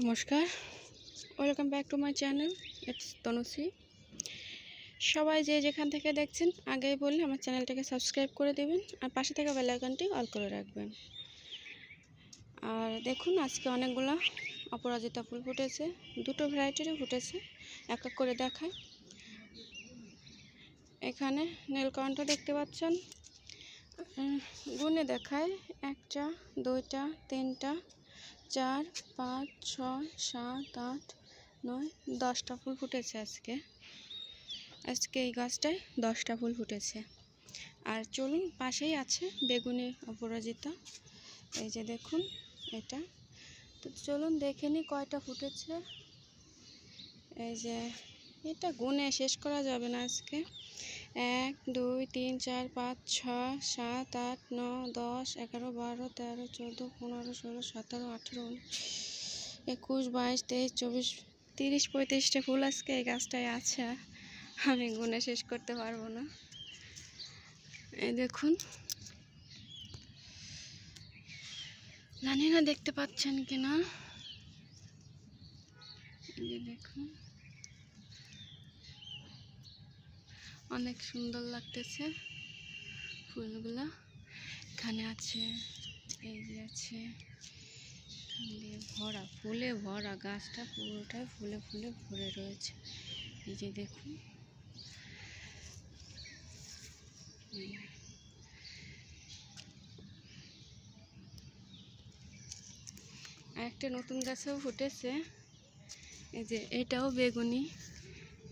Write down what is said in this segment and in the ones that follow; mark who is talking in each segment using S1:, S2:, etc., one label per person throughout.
S1: নমস্কার, welcome back to my channel. It's Tanushree. সবাই যে যেখান থেকে দেখছেন আগেই বললে আমার চ্যানেলটাকে সাবস্ক্রাইব করে দেবেন আর পাশে থাকা বেল আইকনটি অল করে রাখবেন। আর দেখুন আজকে অনেকগুলো অপরাজিতা ফুল ফুটেছে, দুটো ভ্যারাইটিরই ফুটেছে, এক এক করে দেখায়। এখানে নীলকণ্ঠ দেখতে পাচ্ছেন, গুনে দেখায় 1টা 2টা 3টা 4 5 6 7 8 9 10টা ফুল ফুটেছে আজকে এই গাছটায় 10টা ফুল ফুটেছে। আর চলুন, পাশেই আছে বেগুনি অপরাজিতা, এই যে দেখুন এটা। তো চলুন দেখে নিই কয়টা ফুটেছে। এই যে এটা গুনে শেষ করা যাবে না আজকে। 1 2 3 4 5 6 7 8 9 10 11 12 13 14 15 16 17 18 19 21 22 23 24 30 35টা ফুল আজকে এই গাছটায় আছে। আমি গুনে শেষ করতে পারবো না। এই দেখুন, জানি না দেখতে পাচ্ছেন কিনা, এই যে দেখুন অনেক সুন্দর লাগতেছে ফুলগুলা। এখানে আছে, এই যে আছে, ভরা ফুলে ভরা, গাছটা পুরোটাই ফুলে ফুলে ভরে রয়েছে। এই যে দেখুন, একটা নতুন গাছেও ফুটেছে, এই যে এটাও বেগুনি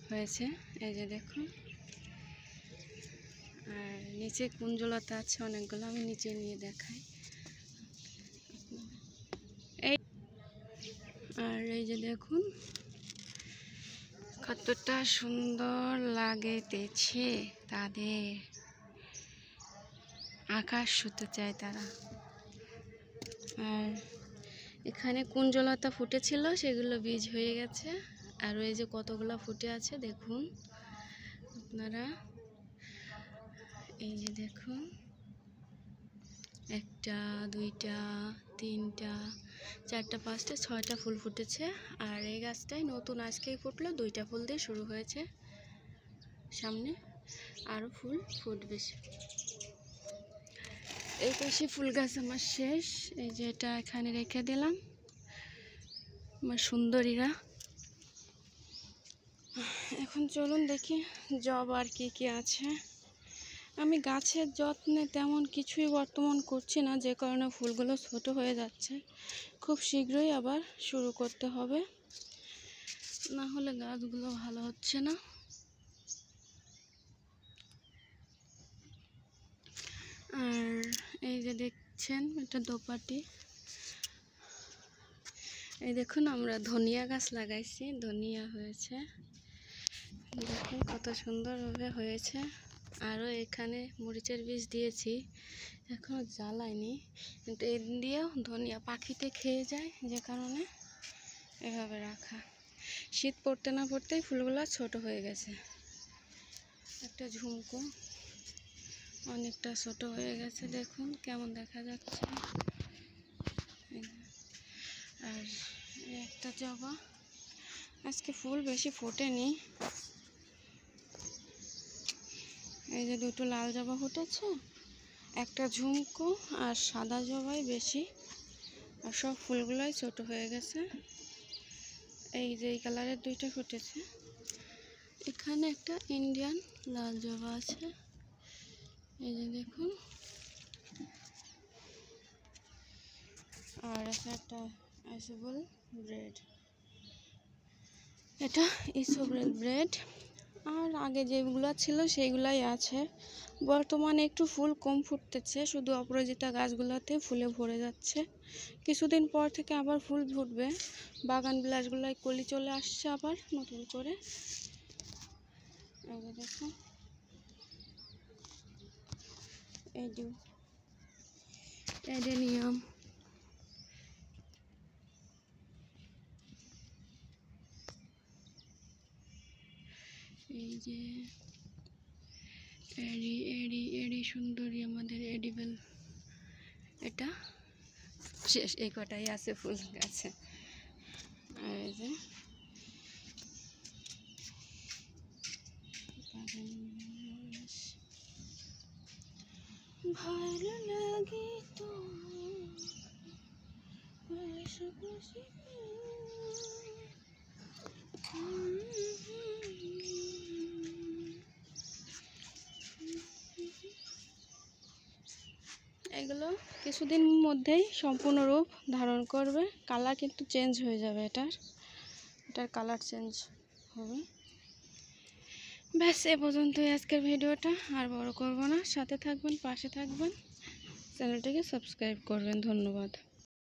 S1: হয়েছে, এই যে দেখুন। আর নিচে কুঞ্জলতা আছে অনেকগুলো, আমি নিচে নিয়ে দেখাই। এই আর এই যে দেখুন কতটা সুন্দর লাগেতেছে তাদের, আকাশ ছুঁতে চায় তারা। আর এখানে কুঞ্জলতা ফুটেছিল, সেগুলো বীজ হয়ে গেছে। আর এই যে কতগুলো ফুটে আছে দেখুন আপনারা, এই যে দেখুন 1টা 2টা 3টা 4টা 5টা 6টা ফুল ফুটেছে। আর এই গাছটায় নতুন আজকেই ফুটলো, 2টা ফুল দিয়ে শুরু হয়েছে, সামনে আরও ফুল ফুটবে। এই পাশে ফুল গাছ আমার শেষ, এই যে এটা এখানে রেখে দিলাম আমার সুন্দরীরা। এখন চলুন দেখি জব আর কি আছে। আমি গাছের যত্নে তেমন কিছুই বর্তমান করছি না, যে কারণে ফুলগুলো ছোট হয়ে যাচ্ছে। খুব শীঘ্রই আবার শুরু করতে হবে, না হলে গাছগুলো ভালো হচ্ছে না। আর এই যে দেখছেন এটা দোপাটি। এই দেখুন আমরা ধনিয়া গাছ লাগাইছি, ধনিয়া হয়েছে, দেখুন কত সুন্দরভাবে হয়েছে। আরও এখানে মরিচের বীজ দিয়েছি, এখনও জ্বালাইনি, কিন্তু এর দিয়েও ধনিয়া পাখিতে খেয়ে যায়, যে কারণে এভাবে রাখা। শীত পড়তে না পড়তেই ফুলগুলো ছোট হয়ে গেছে। একটা ঝুমকো অনেকটা ছোট হয়ে গেছে, দেখুন কেমন দেখা যাচ্ছে। আর একটা জবা, আজকে ফুল বেশি ফোটেনি। এই যে দুটো লাল জবা ফুটেছে, একটা ঝুমকো আর সাদা জবাই বেশি, আর সব ফুলগুলোই ছোট হয়ে গেছে। এই যে এই কালারের 2টা ফুটেছে। এখানে একটা ইন্ডিয়ান লাল জবা আছে, এই যে দেখুন। আর একটা ইসোবেল ব্রেড, এটা ইসোবেল ব্রেড। আর আগে যেগুলো ছিল সেইগুলাই আছে। বর্তমানে একটু ফুল কম ফুটতেছে, শুধু অপরাজিতা গাছগুলোতে ফুলে ভরে যাচ্ছে। কিছুদিন পর থেকে আবার ফুল ফুটবে। বাগান বিলাসগুলোয় কলি চলে আসছে আবার নতুন করে, এই যে দেখুন। এডেনিয়াম, এই যে এডি সুন্দরী, আমাদের এডিবেল। এটা শেষ, এই কটাই আছে ফুল গাছে। ভালো লাগে তো এগুলো কিছুদিন মধ্যেই সম্পূর্ণ রূপ ধারণ করবে, কালার কিন্তু চেঞ্জ হয়ে যাবে, এটার কালার চেঞ্জ হবে। ব্যাস এ পর্যন্তই আজকের ভিডিওটা, আর বড় করব না। সাথে থাকবেন, পাশে থাকবেন, চ্যানেলটিকে সাবস্ক্রাইব করবেন। ধন্যবাদ।